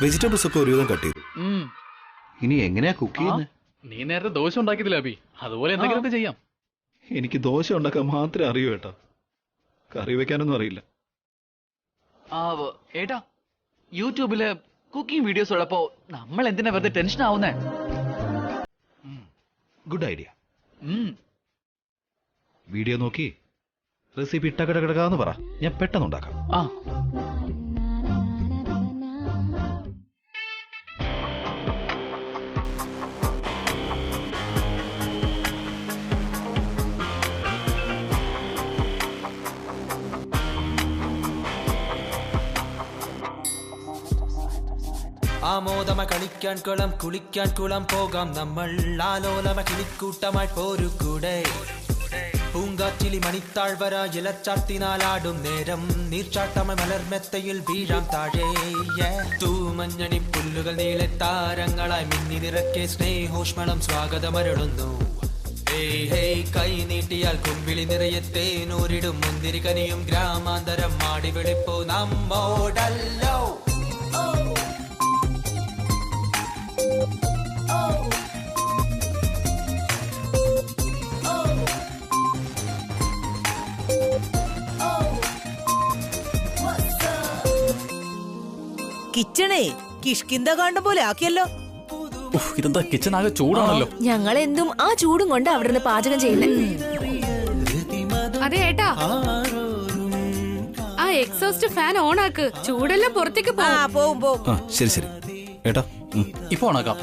Vegetables ഒക്കെ ഒരുവിധം cut ചെയ്തു. ഇനി എങ്ങനെയാ കുക്ക് ചെയ്യുന്നത്? നീ നേരത്തെ ദോശ ഉണ്ടാക്കിയതില്ല അബി, അതുപോലെ എന്തെങ്കിലുമൊക്കെ ചെയ്യാം. എനിക്ക് ദോശ ഉണ്ടാക്കാൻ മാത്രമേ അറിയൂ ഏട്ടാ, കറി വെക്കാനൊന്നും അറിയില്ല. ഏട്ടാ, യൂട്യൂബില് കുക്കിംഗ് വീഡിയോസ് ഉള്ളപ്പോ നമ്മൾ എന്തിനാ വെറുതെ ടെൻഷൻ ആവുന്നേ? Good idea. വീഡിയോ നോക്കി റെസിപ്പി ടകടകടകാന്ന് പറ, ഞാൻ പെട്ടെന്ന് ഉണ്ടാക്കാം. ആമോദമ കളിക്കാൻ കുളം കുളിക്കാൻ കുളം പോകാം നമ്മൾ, ആലോലമ കിളിക്കൂട്ടമായി പോരുകൂടെ. പൂങ്കാറ്റിലി മണിത്താഴ്വര ഇലച്ചാർത്തിനാലാടും നേരം, നീർച്ചാട്ടമ മലർമെത്തയിൽ വീഴാം താഴെ. തൂമഞ്ഞണി പുല്ലുകൾ നീളെ താരങ്ങളായി മിന്നി നിറക്കെ സ്നേഹോഷ്മളം സ്വാഗതമരുളുന്നു. കൈ നീട്ടിയാൽ കുമ്പിളി നിറയെ തേനൂരിടും മുന്തിരി കനിയും ഗ്രാമാന്തരം മാടി വിളിപ്പോ നമ്മോടല്ലോ. കിച്ചണേ കിഷ്കിന്ത കാണ്ട പോലെ ആക്കിയല്ലോ. ഇതെന്താ കിച്ചൺ ആകെ ചൂടാണല്ലോ. ഞങ്ങൾ എന്തും ആ ചൂടും കൊണ്ട് അവിടെ നിന്ന് പാചകം ചെയ്യുന്നേ. അതെ ഏട്ടാ, ആ എക്സോസ്റ്റ് ഫാൻ ഓൺ ആക്ക്, ചൂടെല്ലാം പുറത്തേക്ക് പോവും. ശരി ശരി ഏട്ടാ, ഇപ്പൊ ഓണാക്കാം.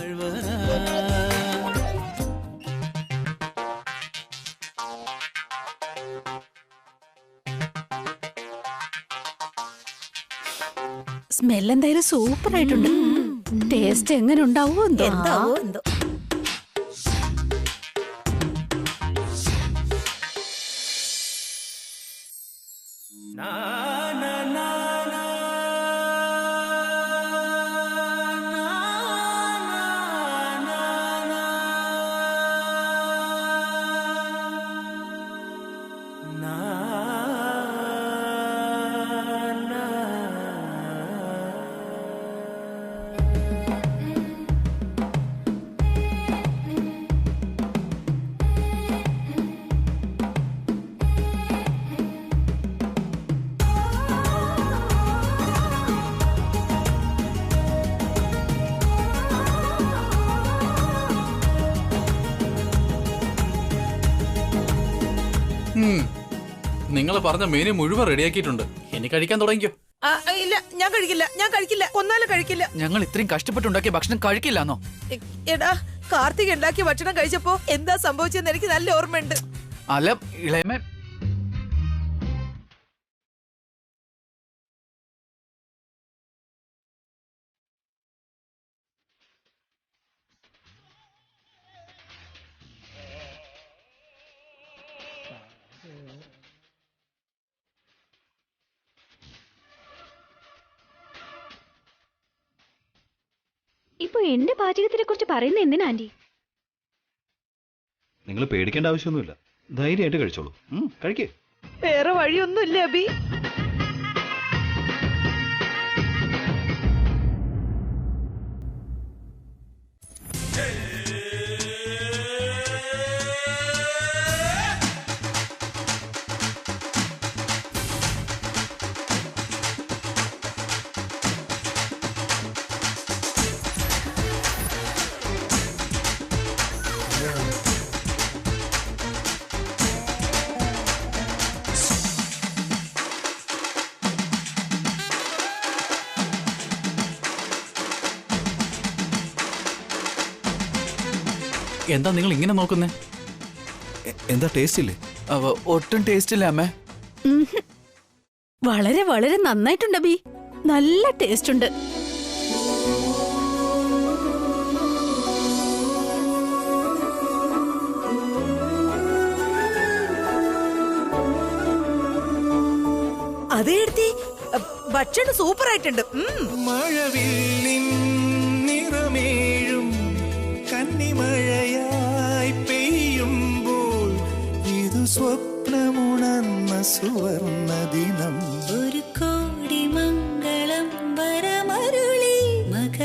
സ്മെൽ എന്തായാലും സൂപ്പർ ആയിട്ടുണ്ട്. ടേസ്റ്റ് എങ്ങനെ ഉണ്ടാവോ എന്താവോ. നിങ്ങൾ പറഞ്ഞ മെനു മുഴുവൻ റെഡിയാക്കിയിട്ടുണ്ട്. ഇനി കഴിക്കാൻ തുടങ്ങിക്കോ. ഇല്ല, ഞാൻ കഴിക്കില്ല, കൊന്നാലും കഴിക്കില്ല. ഞങ്ങൾ ഇത്രയും കഷ്ടപ്പെട്ടുണ്ടാക്കിയ ഭക്ഷണം കഴിക്കില്ലാന്നോ? എടാ, കാർത്തിക് ഉണ്ടാക്കിയ ഭക്ഷണം കഴിച്ചപ്പോ എന്താ സംഭവിച്ചെന്ന് എനിക്ക് നല്ല ഓർമ്മയുണ്ട്. അല്ല ഇളയമേ, ഇപ്പൊ എന്റെ പാചകത്തിനെ കുറിച്ച് പറയുന്ന എന്തിനാ ആന്റി? നിങ്ങൾ പേടിക്കേണ്ട ആവശ്യമൊന്നുമില്ല, ധൈര്യമായിട്ട് കഴിച്ചോളൂ. കഴിക്കേ. വേറെ വഴിയൊന്നുമില്ല അബി. എന്താ നിങ്ങൾ ഇങ്ങനെ നോക്കുന്നേ? എന്താ ടേസ്റ്റ് ഇല്ലേ? ഒട്ടും ടേസ്റ്റ് ഇല്ല അമ്മേ. വളരെ വളരെ നന്നായിട്ടുണ്ട് അബി, നല്ല ടേസ്റ്റ് ഉണ്ട്. അതേ എടുത്തി, ഭക്ഷണം സൂപ്പർ ആയിട്ടുണ്ട്. മഴവില്ലിൻ നിറമേഴും കന്നിമഴയായി പെയ്യുമ്പോൾ ഇതു സ്വപ്നമുണർന്ന സുവർണ ദിനം. ഒരു കോടി മംഗളം വരമരുളി മക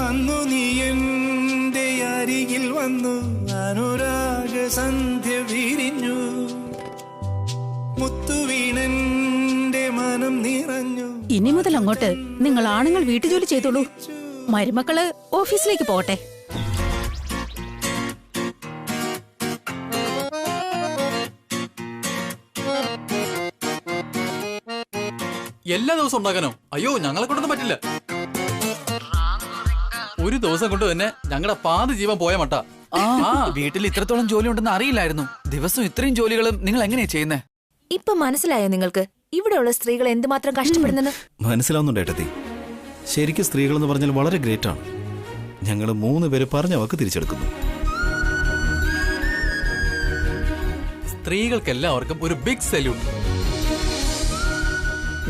അന്നു നീ എന്റെ അരികിൽ വന്നു, അനുരാഗ സന്ധ്യ വിരിഞ്ഞു, മുത്തുവീണന്റെ മനം നിറഞ്ഞു. ഇനി മുതൽ അങ്ങോട്ട് നിങ്ങൾ ആണുങ്ങൾ വീട്ടുജോലി ചെയ്തോളൂ, മരുമക്കള് ഓഫീസിലേക്ക് പോട്ടെ. എല്ലാ ദിവസവും ഉണ്ടാക്കാനോ? അയ്യോ, ഞങ്ങളെ കൊണ്ടൊന്നും പറ്റില്ല. ഒരു ദിവസം കൊണ്ട് തന്നെ ഞങ്ങളുടെ പാതി ജീവൻ പോയ മട്ട. വീട്ടിൽ ഇത്രത്തോളം ജോലി ഉണ്ടെന്ന് അറിയില്ലായിരുന്നു. ദിവസം ഇത്രയും ജോലികളും നിങ്ങൾ എങ്ങനെയാ ചെയ്യുന്നേ? ഇപ്പൊ മനസ്സിലായോ നിങ്ങൾക്ക് ഇവിടെയുള്ള സ്ത്രീകൾ എന്തുമാത്രം കഷ്ടപ്പെടുന്നെന്ന്? മനസ്സിലാവുന്നുണ്ട് ഏട്ടത്തി. ശരിക്കും സ്ത്രീകൾ എന്ന് പറഞ്ഞാൽ വളരെ ഗ്രേറ്റ് ആണ്. ഞങ്ങൾ 3 പേര് പറഞ്ഞ വാക്ക് തിരിച്ചെടുക്കുന്നു. സ്ത്രീകൾക്ക് എല്ലാവർക്കും ഒരു ബിഗ് സല്യൂട്ട്.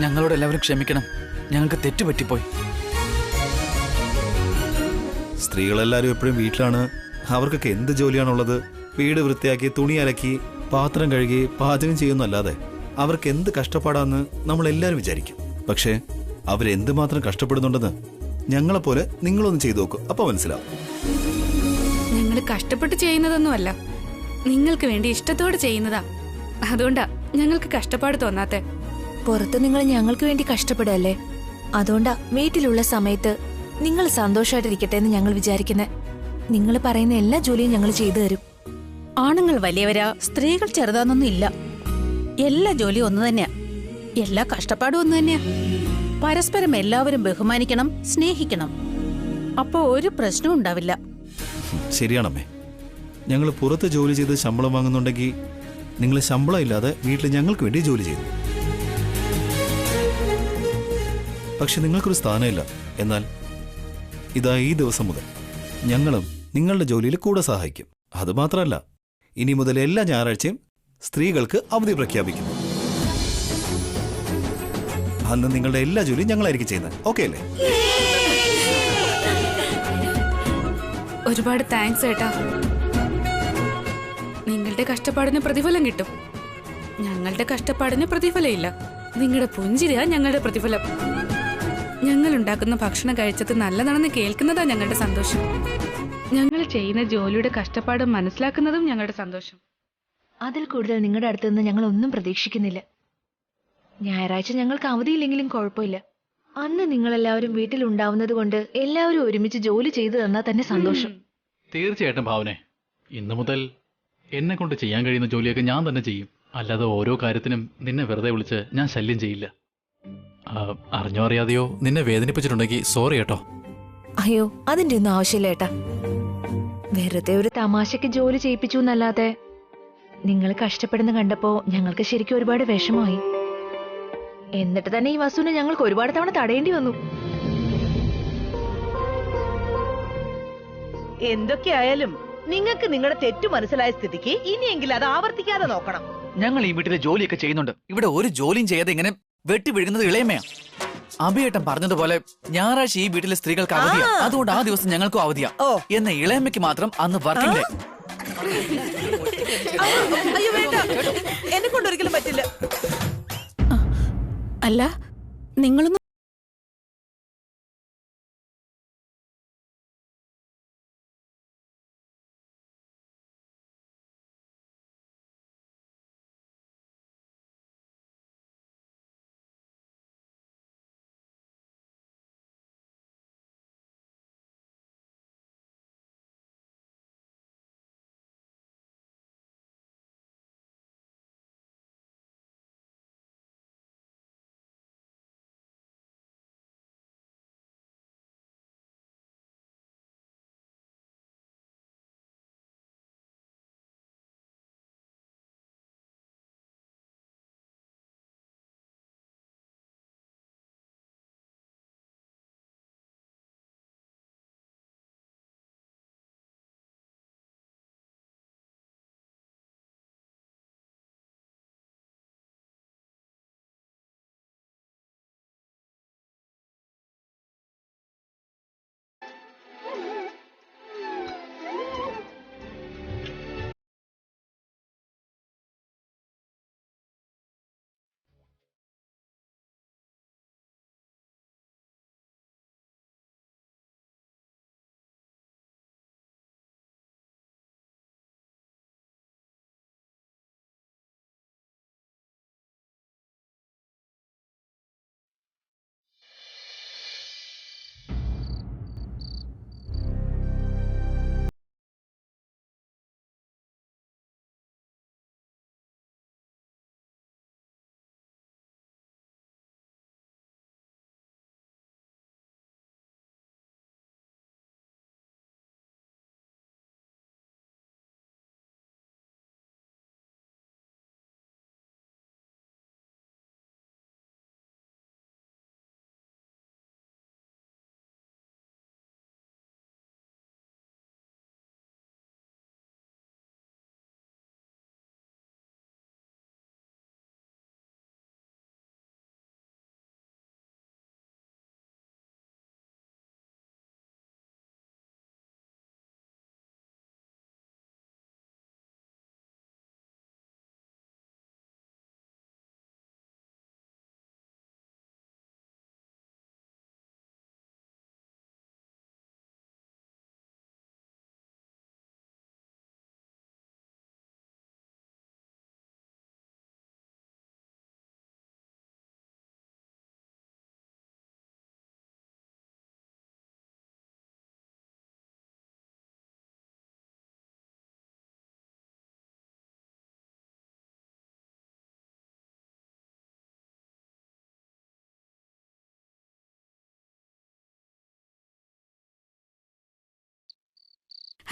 ഞങ്ങളോട് എല്ലാവരും ക്ഷമിക്കണം, ഞങ്ങൾക്ക് തെറ്റുപറ്റിപ്പോയി. സ്ത്രീകളെല്ലാവരും എപ്പോഴും വീട്ടിലാണ്. അവർക്കൊക്കെ എന്ത് ജോലിയാണുള്ളത്? വീട് വൃത്തിയാക്കി, തുണി അലക്കി, പാത്രം കഴുകി, പാചകം ചെയ്യുന്നല്ലാതെ അവർക്ക് എന്ത് കഷ്ടപ്പാടാന്ന് നമ്മളെല്ലാവരും വിചാരിക്കും. പക്ഷേ അവരെന്തുമാത്രം കഷ്ടപ്പെടുന്നുണ്ടെന്ന് ഞങ്ങളെപ്പോലെ നിങ്ങളൊന്ന് ചെയ്തു നോക്കും, അപ്പൊ മനസ്സിലാവും. നിങ്ങൾ കഷ്ടപ്പെട്ട് ചെയ്യുന്നതൊന്നുമല്ല, നിങ്ങൾക്ക് വേണ്ടി ഇഷ്ടത്തോടെ ചെയ്യുന്നതാ. അതുകൊണ്ടാ ഞങ്ങൾക്ക് കഷ്ടപ്പാട് തോന്നാത്തെ. പുറത്ത് നിങ്ങൾ ഞങ്ങൾക്ക് വേണ്ടി കഷ്ടപ്പെടുകയല്ലേ, അതുകൊണ്ടാ വീട്ടിലുള്ള സമയത്ത് നിങ്ങൾ സന്തോഷമായിട്ടിരിക്കട്ടെ എന്ന് ഞങ്ങൾ വിചാരിക്കുന്നത്. നിങ്ങൾ പറയുന്ന എല്ലാ ജോലിയും ഞങ്ങൾ ചെയ്തു തരും. ആണുങ്ങൾ വലിയവരാ, സ്ത്രീകൾ ചെറുതാന്നൊന്നും ഇല്ല. എല്ലാ ജോലിയും ഒന്ന് തന്നെയാ, എല്ലാ കഷ്ടപ്പാടും ഒന്ന് തന്നെയാ. പരസ്പരം എല്ലാവരും ബഹുമാനിക്കണം, സ്നേഹിക്കണം. അപ്പോ ഒരു പ്രശ്നവും ഉണ്ടാവില്ല. ശരിയാണമ്മേ. ഞങ്ങൾ പുറത്ത് ജോലി ചെയ്ത് ശമ്പളം വാങ്ങുന്നുണ്ടെങ്കിൽ നിങ്ങൾ ശമ്പളം ഇല്ലാതെ വീട്ടിൽ ഞങ്ങൾക്ക് വേണ്ടി ജോലി ചെയ്തു. പക്ഷെ നിങ്ങൾക്കൊരു സ്ഥാനമില്ല. എന്നാൽ ഇതാ ഈ ദിവസം മുതൽ ഞങ്ങളും നിങ്ങളുടെ ജോലിയിൽ കൂടെ സഹായിക്കും. അതുമാത്രമല്ല, ഇനി മുതൽ എല്ലാ ഞായറാഴ്ചയും സ്ത്രീകൾക്ക് അവധി പ്രഖ്യാപിക്കുന്നു. അന്ന് നിങ്ങളുടെ എല്ലാ ജോലിയും ഞങ്ങളായിരിക്കും ചെയ്യുന്നത്. ഓക്കെ അല്ലേ? ഒരുപാട് താങ്ക്സ് ഏട്ടാ. നിങ്ങളുടെ കഷ്ടപ്പാടിന് പ്രതിഫലം കിട്ടും. ഞങ്ങളുടെ കഷ്ടപ്പാടിന് പ്രതിഫലം ഇല്ല. നിങ്ങളുടെ പുഞ്ചിരിയാ ഞങ്ങളുടെ പ്രതിഫലം. ഞങ്ങൾ ഉണ്ടാക്കുന്ന ഭക്ഷണം കഴിച്ചത് നല്ലതാണെന്ന് കേൾക്കുന്നതാ ഞങ്ങളുടെ സന്തോഷം. ഞങ്ങൾ ചെയ്യുന്ന ജോലിയുടെ കഷ്ടപ്പാട് മനസ്സിലാക്കുന്നതും ഞങ്ങളുടെ സന്തോഷം. അതിൽ കൂടുതൽ നിങ്ങളുടെ അടുത്ത് നിന്ന് ഞങ്ങൾ ഒന്നും പ്രതീക്ഷിക്കുന്നില്ല. ഞായറാഴ്ച ഞങ്ങൾക്ക് അവധിയില്ലെങ്കിലും കുഴപ്പമില്ല. അന്ന് നിങ്ങളെല്ലാവരും വീട്ടിലുണ്ടാവുന്നത് കൊണ്ട് എല്ലാവരും ഒരുമിച്ച് ജോലി ചെയ്തു തന്നാൽ തന്നെ സന്തോഷം. തീർച്ചയായിട്ടും ഭാവനെ, ഇന്നു മുതൽ എന്നെ കൊണ്ട് ചെയ്യാൻ കഴിയുന്ന ജോലിയൊക്കെ ഞാൻ തന്നെ ചെയ്യും. അല്ലാതെ ഓരോ കാര്യത്തിനും നിന്നെ വെറുതെ വിളിച്ച് ഞാൻ ശല്യം ചെയ്യില്ല. അറിഞ്ഞോ അറിയാതെയോ നിന്നെ വേദനിപ്പിച്ചിട്ടുണ്ടെങ്കിൽ സോറി കേട്ടോ. അയ്യോ, അതിന്റെ ഒന്നും ആവശ്യമില്ല ഏട്ടാ. വെറുതെ ഒരു തമാശക്ക് ജോലി ചെയ്യിപ്പിച്ചു എന്നല്ലാതെ നിങ്ങൾ കഷ്ടപ്പെടുന്ന കണ്ടപ്പോ ഞങ്ങൾക്ക് ശരിക്കും ഒരുപാട് വിഷമമായി. എന്നിട്ട് തന്നെ ഈ വസ്തുവിനെ ഞങ്ങൾക്ക് ഒരുപാട് തവണ തടയേണ്ടി വന്നു. എന്തൊക്കെയായാലും നിങ്ങൾക്ക് നിങ്ങളുടെ തെറ്റു മനസ്സിലായ സ്ഥിതിക്ക് ഇനിയെങ്കിലും അത് ആവർത്തിക്കാതെ നോക്കണം. ഞങ്ങൾ ഈ വീട്ടിലെ ജോലിയൊക്കെ ചെയ്യുന്നുണ്ട്. ഇവിടെ ഒരു ജോലിയും ചെയ്യാതെ ഇങ്ങനെ വെട്ടി വീഴുന്നത് ഇളയമയാ. അഭിയേട്ടൻ പറഞ്ഞതുപോലെ ഞായറാഴ്ച ഈ വീട്ടിലെ സ്ത്രീകൾക്ക് അവധിയാ. അതുകൊണ്ട് ആ ദിവസം ഞങ്ങൾക്കും അവധിയാ. എന്ന ഇളയമ്മയ്ക്ക് മാത്രം അന്ന് വർക്കിംഗ് ഡേ. അയ്യോ വേണ്ട, എന്നെ കൊണ്ടൊരിക്കലും പറ്റില്ല. അല്ല, നിങ്ങളൊന്നും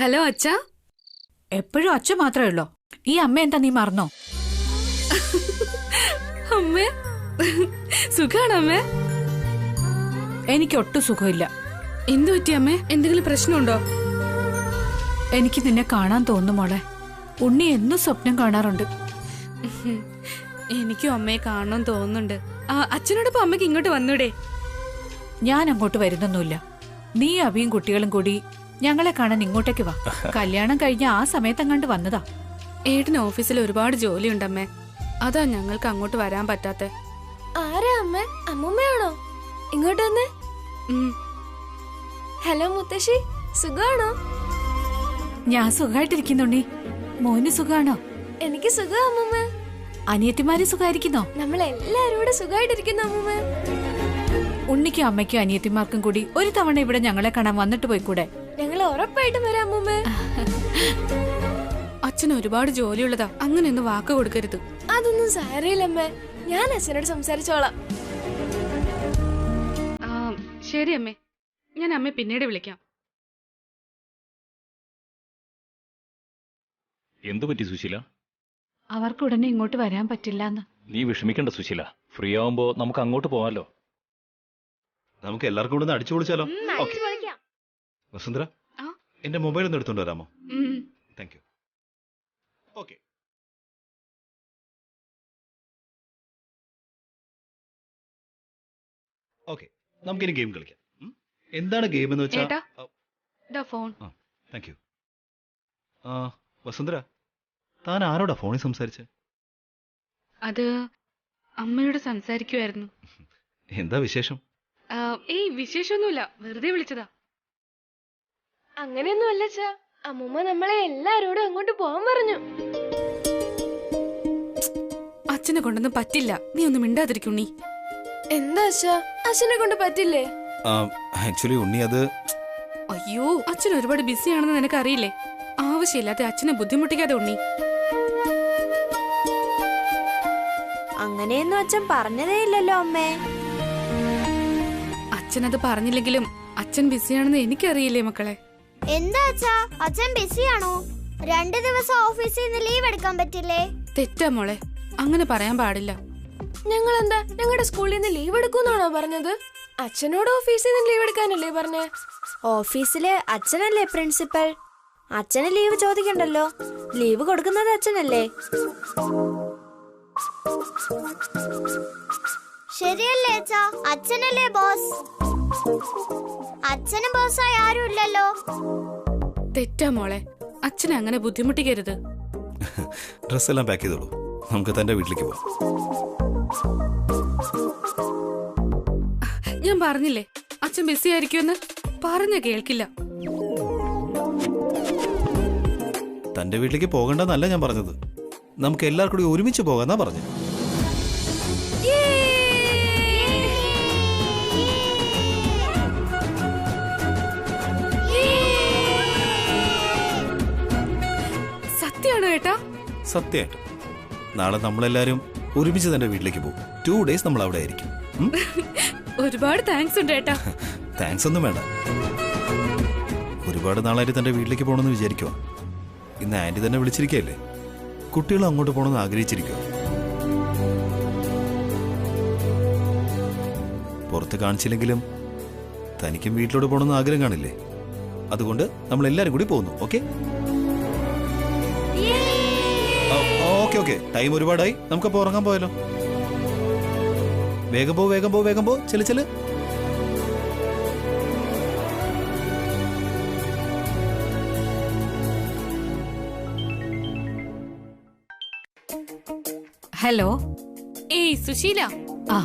ഹലോ അച്ഛാ. എപ്പോഴും അച്ഛൻ മാത്രമേ ഉള്ളോ? ഈ അമ്മ എന്താ നീ മറന്നോ? അമ്മേ സുഖാണോ അമ്മേ? എനിക്ക് ഒട്ടും സുഖമില്ല. എന്തു പറ്റി അമ്മേ? എന്തെങ്കിലും പ്രശ്നമുണ്ടോ? എനിക്ക് നിന്നെ കാണാൻ തോന്നുന്നു മോളെ. ഉണ്ണി എന്നും സ്വപ്നം കാണാറുണ്ട്. എനിക്കും അമ്മയെ കാണണം തോന്നുന്നുണ്ട്. അച്ഛനോടൊപ്പം അമ്മയ്ക്ക് ഇങ്ങോട്ട് വന്നൂടെ? ഞാൻ അങ്ങോട്ട് വരുന്നൊന്നുമില്ല. നീ അവിയും കുട്ടികളും കൂടി ഞങ്ങളെ കാണാൻ ഇങ്ങോട്ടേക്ക് വാ. കല്യാണം കഴിഞ്ഞ ആ സമയത്തങ്ങാണ്ട് വന്നതാ. ഏട്ടന് ഓഫീസിൽ ഒരുപാട് ജോലിയുണ്ടമ്മേ, അതാ ഞങ്ങൾക്ക് അങ്ങോട്ട് വരാൻ പറ്റാത്തെ. ആരാ അമ്മ? അമ്മൂമ്മയാണോ? ഇങ്ങോട്ട് വന്നേ. ഹലോ മുത്തശ്ശി, സുഖാണോ? ഞാൻ സുഖമായിട്ടിരിക്കുന്നുണ്ണി. മോന് സുഖാണോ? എനിക്ക് സുഖം അമ്മൂമ്മ. അനിയത്തിമാര് സുഖായിരിക്കുന്നോ? നമ്മളെല്ലാരും കൂടെ സുഖമായിട്ടിരിക്കുന്നു അമ്മൂമ്മ. ഉണ്ണിക്കും അമ്മയ്ക്കും അനിയത്തിമാർക്കും കൂടി ഒരു തവണ ഇവിടെ ഞങ്ങളെ കാണാൻ വന്നിട്ട് പോയിക്കൂടെ? ഞങ്ങൾ ഉറപ്പായിട്ടും വരാം അമ്മൂമ്മ. അച്ഛന് ഒരുപാട് ജോലിയുള്ളതാ, അങ്ങനെയൊന്നും വാക്ക് കൊടുക്കരുത്. അതൊന്നും സാരയില്ലമ്മേ, ഞാൻ അച്ഛനോട് സംസാരിച്ചോളാം. ശരി അമ്മേ, ഞാൻ അമ്മയെ പിന്നീട് വിളിക്കാം. എന്തു പറ്റി സുശീല? അവർക്ക് ഉടനെ ഇങ്ങോട്ട് വരാൻ പറ്റില്ലെന്ന്. നീ വിഷമിക്കണ്ട സുശീല, ഫ്രീ ആവുമ്പോ നമുക്ക് അങ്ങോട്ട് പോവാലോ. നമുക്ക് എല്ലാവർക്കും കൂടെ അടിച്ചു പൊളിച്ചാലോ? വസുന്ധര, എന്റെ മൊബൈൽ ഒന്ന് എടുത്തോണ്ട് വരാമോ? Thank you. ഓക്കെ. ഓക്കെ, നമുക്കിനി ഗെയിം കളിക്കാം. എന്താണ് ഗെയിം എന്ന് വെച്ചാൽ? ഫോൺ. Thank you. വസുന്ധര, താൻ ആരോടാ ഫോണിൽ സംസാരിച്ചേ? അത് അമ്മയോട് സംസാരിക്കുമായിരുന്നു. എന്താ വിശേഷം? ഏയ് വിശേഷമൊന്നുമില്ല, വെറുതെ വിളിച്ചതാ. അങ്ങനെയൊന്നും അല്ല അച്ഛാ, അമ്മൂമ്മ നമ്മളെ എല്ലാരോടും അങ്ങോട്ട് പോവാൻ പറഞ്ഞു. അച്ഛനെ കൊണ്ടൊന്നും പറ്റില്ല, നീ ഒന്നും മിണ്ടാതിരിക്കുണ്ണി. എന്താ അച്ഛാ, അച്ഛനെ കൊണ്ട് പറ്റില്ലേ? ആക്ച്വലി ഉണ്ണി അത്... അയ്യോ, അച്ഛൻ ഒരുപാട് ബിസിയാണെന്ന് നിനക്കറിയില്ലേ? ആവശ്യമില്ലാതെ അച്ഛനെ ബുദ്ധിമുട്ടിക്കാതെ ഉണ്ണി. അങ്ങനെയൊന്നും അച്ഛൻ പറഞ്ഞതേ ഇല്ലല്ലോ അമ്മേ. അച്ഛനത് പറഞ്ഞില്ലെങ്കിലും അച്ഛൻ ബിസിയാണെന്ന് എനിക്കറിയില്ലേ മക്കളെ. എന്താ അച്ഛാ, അച്ഛൻ ബിസിയാണോ? 2 ദിവസം ഓഫീസിൽ നിന്ന് ലീവ് എടുക്കാൻ പറ്റില്ലേ? തെറ്റാ മോളെ, അങ്ങനെ പറയാൻ പാടില്ല. ഞങ്ങൾ എന്താ ഞങ്ങളുടെ സ്കൂളിൽ നിന്ന് ലീവ് എടുക്കൂന്നാണോ പറഞ്ഞത്? അച്ഛനോട് ഓഫീസിൽ നിന്ന് ലീവ് എടുക്കാനല്ലേ പറഞ്ഞേ? ഓഫീസില് അച്ഛനല്ലേ പ്രിൻസിപ്പൽ, അച്ഛന് ലീവ് ചോദിക്കണ്ടല്ലോ. ലീവ് കൊടുക്കുന്നത് അച്ഛനല്ലേ? ശരിയല്ലേ അച്ഛാ, അച്ഛനല്ലേ ബോസ്? അച്ഛന് ബോസായി ആരും ഇല്ലല്ലോ. തെറ്റാ മോളെ, അച്ഛനെ അങ്ങനെ ബുദ്ധിമുട്ടിക്കരുത്. ഡ്രസ് എല്ലാം പാക്ക് ചെയ്തോളൂ, നമുക്ക് തന്റെ വീട്ടിലേക്ക് പോവാം. ഞാൻ പറഞ്ഞില്ലേ അച്ഛൻ ബിസി ആയിരിക്കുമെന്ന്. പറഞ്ഞ കേൾക്കില്ല. തന്റെ വീട്ടിലേക്ക് പോകണ്ടെന്നല്ല ഞാൻ പറഞ്ഞത്, നമുക്ക് എല്ലാവർക്കും കൂടി ഒരുമിച്ച് പോകാന്നാ പറഞ്ഞത്. സത്യമാണോ ഏട്ടാ? സത്യമായിട്ട് നാളെ നമ്മളെല്ലാരും ഒരുമിച്ച് തന്റെ വീട്ടിലേക്ക് പോകും. 2 days നമ്മൾ അവിടെ ആയിരിക്കും. ഒരുപാട് താങ്ക്സ് ഉണ്ട് ഏട്ടാ. താങ്ക്സ് ഒന്നും വേണ്ട. ഒരുപാട് നാളായിട്ട് തന്റെ വീട്ടിലേക്ക് പോകണമെന്ന് വിചാരിക്കുവാ. ഇന്ന് ആന്റി തന്നെ വിളിച്ചിരിക്കല്ലേ, കുട്ടികളും അങ്ങോട്ട് പോകണമെന്ന് ആഗ്രഹിച്ചിരിക്കുക. പുറത്ത് കാണിച്ചില്ലെങ്കിലും തനിക്കും വീട്ടിലോട്ട് പോകണമെന്ന് ആഗ്രഹം കാണില്ലേ? അതുകൊണ്ട് നമ്മൾ എല്ലാരും കൂടി പോകുന്നു. ഓക്കെ ഓക്കെ ഓക്കെ, ടൈം ഒരുപാടായി, നമുക്കപ്പോ ഉറങ്ങാൻ പോയാലോ? വേഗം പോ വേഗം പോ വേഗം പോ, ചെല്. ഹലോ. ഏയ് സുശീല. ആ,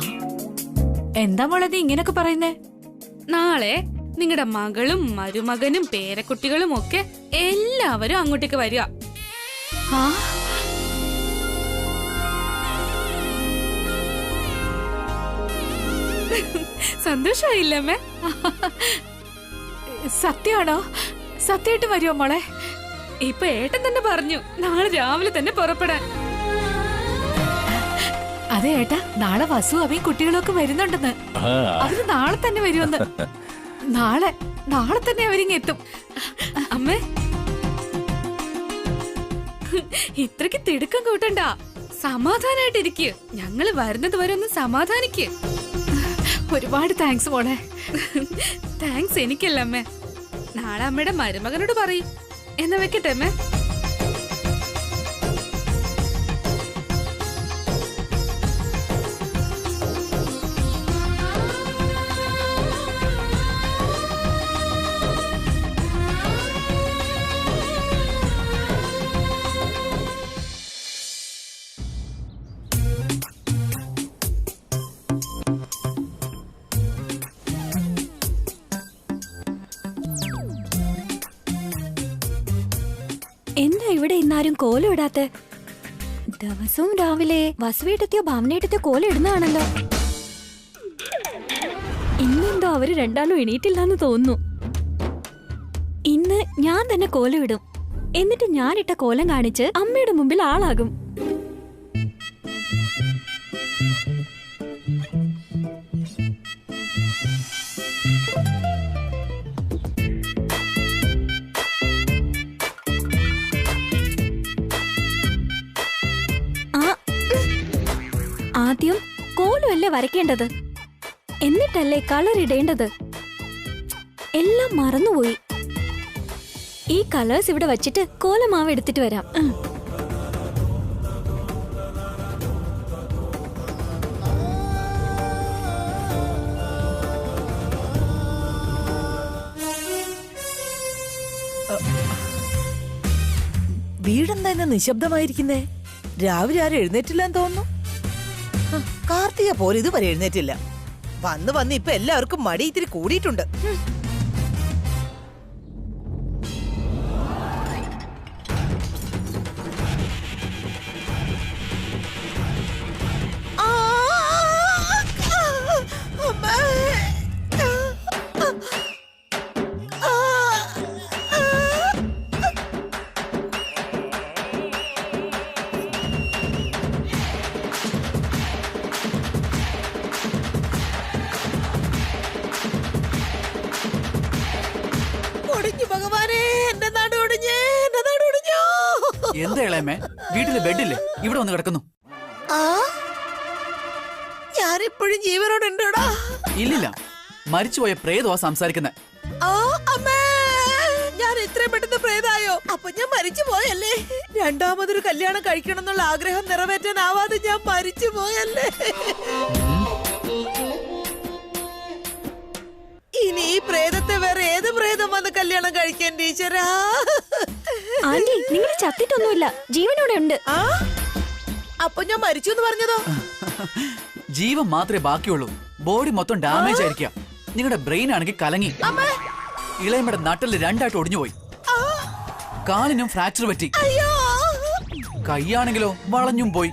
എന്താ മോളെ നീ ഇങ്ങനൊക്കെ പറയുന്നേ? നാളെ നിങ്ങളുടെ മകളും മരുമകനും പേരക്കുട്ടികളും ഒക്കെ എല്ലാവരും അങ്ങോട്ടേക്ക് വരിക. സന്തോഷമായില്ലമ്മേ? സത്യമാണോ? സത്യമായിട്ട് വരുമോ മോളെ? ഇപ്പൊ ഏട്ടൻ തന്നെ പറഞ്ഞു നാളെ രാവിലെ തന്നെ പുറപ്പെടാൻ. അതെ ഏട്ടാ, നാളെ വസു അവയും കുട്ടികളൊക്കെ വരുന്നുണ്ടെന്ന്. അവര് നാളെ തന്നെ വരുമെന്ന്. നാളെ തന്നെ അവരിങ്ങെത്തും. അമ്മേ ഇത്രക്ക് തിടുക്കം കൂട്ടണ്ട, സമാധാനായിട്ടിരിക്ക്. ഞങ്ങള് വരുന്നത് വരെ ഒന്ന് സമാധാനിക്ക്. ഒരുപാട് താങ്ക്സ് മോളെ. താങ്ക്സ് എനിക്കല്ല അമ്മേ, നാളെ അമ്മയുടെ മരുമകനോട് പറയും. എന്നാ വെക്കട്ടെ അമ്മേ. എന്താ ഇവിടെ ഇന്നാരും കോലം ഇടാത്ത? ദിവസവും രാവിലെ വസുവേട്ടത്തെയോ ഭാവനേട്ടത്തെയോ കോലം ഇടുന്നതാണല്ലോ. ഇന്നെന്തോ അവര് രണ്ടാളും എണീറ്റില്ലാന്ന് തോന്നുന്നു. ഇന്ന് ഞാൻ തന്നെ കോലം ഇടും. എന്നിട്ട് ഞാനിട്ട കോലം കാണിച്ച് അമ്മയുടെ മുമ്പിൽ ആളാകും. ആദ്യം കോലമല്ലേ വരയ്ക്കേണ്ടത്, എന്നിട്ടല്ലേ കളർ ഇടേണ്ടത്. എല്ലാം മറന്നുപോയി. ഈ കളേഴ്സ് ഇവിടെ വച്ചിട്ട് കോലമാവ് എടുത്തിട്ട് വരാം. വീടെന്താ ഇന്ന് നിശബ്ദമായിരിക്കുന്നേ? രാവിലെ ആരും എഴുന്നേറ്റില്ലാന്ന് തോന്നുന്നു. കാർത്തിക പോലും ഇതുവരെ എഴുന്നേറ്റില്ല. വന്ന് ഇപ്പൊ എല്ലാവർക്കും മടി ഇത്തിരി കൂടിയിട്ടുണ്ട്. എന്താ ഇളയമേ, വീട്ടില് ബെഡില്ലേ, ഇവിടെ വന്ന് കിടക്കുന്നു. ഞാനിപ്പോഴും ജീവനോട് ഉണ്ടോടാ? ഇല്ലില്ല, മരിച്ചുപോയ പ്രേതമാ സംസാരിക്കുന്നത്. ഞാൻ ഇത്രയും പെട്ടെന്ന് പ്രേതായോ? അപ്പൊ ഞാൻ മരിച്ചു പോയല്ലേ? രണ്ടാമതൊരു കല്യാണം കഴിക്കണം എന്നുള്ള ആഗ്രഹം നിറവേറ്റാനാവാതെ ഞാൻ മരിച്ചു പോയല്ലേ? ഇനി ഈ പ്രേതത്തെ വേറെ ഏത് പ്രേതം വന്ന് കല്യാണം കഴിക്കാൻ ടീച്ചറാ? ആന്റി, നിങ്ങൾ ചത്തിട്ടൊന്നുമില്ല, ജീവനോടെ ഉണ്ട്. അപ്പൊ ഞാൻ മരിച്ചു എന്ന് പറഞ്ഞതോ? ജീവൻ മാത്രമേ ബാക്കിയുള്ളൂ, ബോഡി മൊത്തം ഡാമേജ് ആയിരിക്കാം. നിങ്ങളുടെ ബ്രെയിൻ ആണെങ്കിൽ കലങ്ങി. ഇളയമ്മയുടെ നട്ടല് രണ്ടായിട്ട് ഒടിഞ്ഞുപോയി. കാലിനും ഫ്രാക്ചർ പറ്റി. കൈയാണെങ്കിലോ വളഞ്ഞും പോയി.